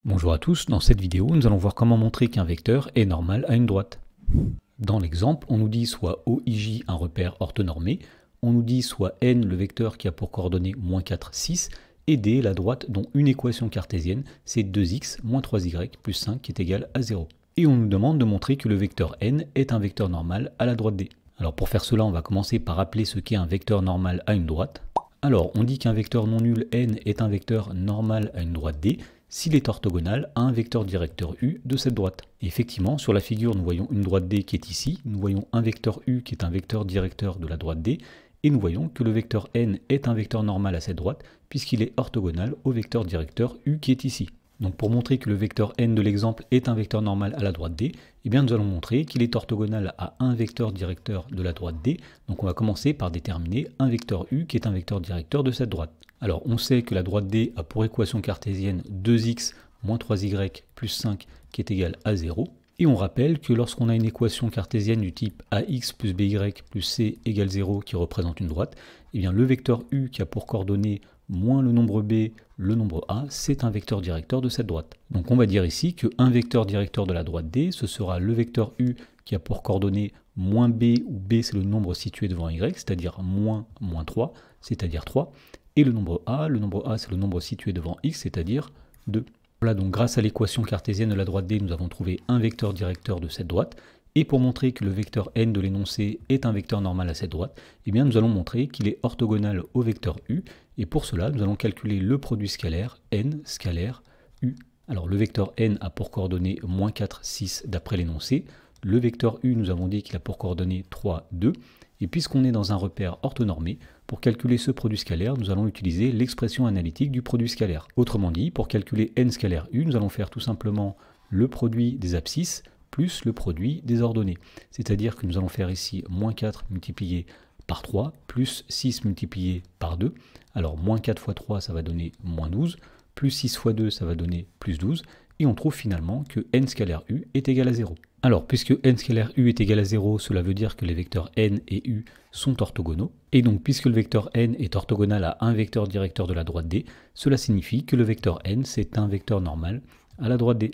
Bonjour à tous, dans cette vidéo nous allons voir comment montrer qu'un vecteur est normal à une droite. Dans l'exemple, on nous dit soit OIJ un repère orthonormé, on nous dit soit n le vecteur qui a pour coordonnées -4, 6, et D la droite dont une équation cartésienne c'est 2x moins 3y plus 5 qui est égal à 0. Et on nous demande de montrer que le vecteur n est un vecteur normal à la droite D. Alors pour faire cela, on va commencer par rappeler ce qu'est un vecteur normal à une droite. Alors on dit qu'un vecteur non nul n est un vecteur normal à une droite D s'il est orthogonal à un vecteur directeur U de cette droite. Et effectivement, sur la figure, nous voyons une droite D qui est ici, nous voyons un vecteur U qui est un vecteur directeur de la droite D, et nous voyons que le vecteur n est un vecteur normal à cette droite, puisqu'il est orthogonal au vecteur directeur U qui est ici. Donc pour montrer que le vecteur n de l'exemple est un vecteur normal à la droite D, eh bien nous allons montrer qu'il est orthogonal à un vecteur directeur de la droite D. Donc on va commencer par déterminer un vecteur U qui est un vecteur directeur de cette droite. Alors on sait que la droite D a pour équation cartésienne 2x moins 3y plus 5 qui est égal à 0. Et on rappelle que lorsqu'on a une équation cartésienne du type ax plus by plus c égale 0 qui représente une droite, eh bien le vecteur U qui a pour coordonnées moins le nombre b, le nombre a, c'est un vecteur directeur de cette droite. Donc on va dire ici qu'un vecteur directeur de la droite D, ce sera le vecteur U qui a pour coordonnées moins b, où b c'est le nombre situé devant y, c'est-à-dire moins 3, c'est-à-dire 3, et le nombre a c'est le nombre situé devant x, c'est-à-dire 2. Voilà, donc grâce à l'équation cartésienne de la droite D, nous avons trouvé un vecteur directeur de cette droite. Et pour montrer que le vecteur n de l'énoncé est un vecteur normal à cette droite, eh bien nous allons montrer qu'il est orthogonal au vecteur u. Et pour cela, nous allons calculer le produit scalaire n scalaire u. Alors le vecteur n a pour coordonnées -4, 6 d'après l'énoncé. Le vecteur u, nous avons dit qu'il a pour coordonnées 3, 2. Et puisqu'on est dans un repère orthonormé, pour calculer ce produit scalaire, nous allons utiliser l'expression analytique du produit scalaire. Autrement dit, pour calculer n scalaire u, nous allons faire tout simplement le produit des abscisses plus le produit des ordonnées. C'est-à-dire que nous allons faire ici -4 multiplié par 3 plus 6 multiplié par 2. Alors -4 fois 3, ça va donner -12, plus 6 fois 2, ça va donner +12, et on trouve finalement que n scalaire u est égal à 0. Alors, puisque n scalaire u est égal à 0, cela veut dire que les vecteurs n et u sont orthogonaux. Et donc, puisque le vecteur n est orthogonal à un vecteur directeur de la droite D, cela signifie que le vecteur n, c'est un vecteur normal à la droite D.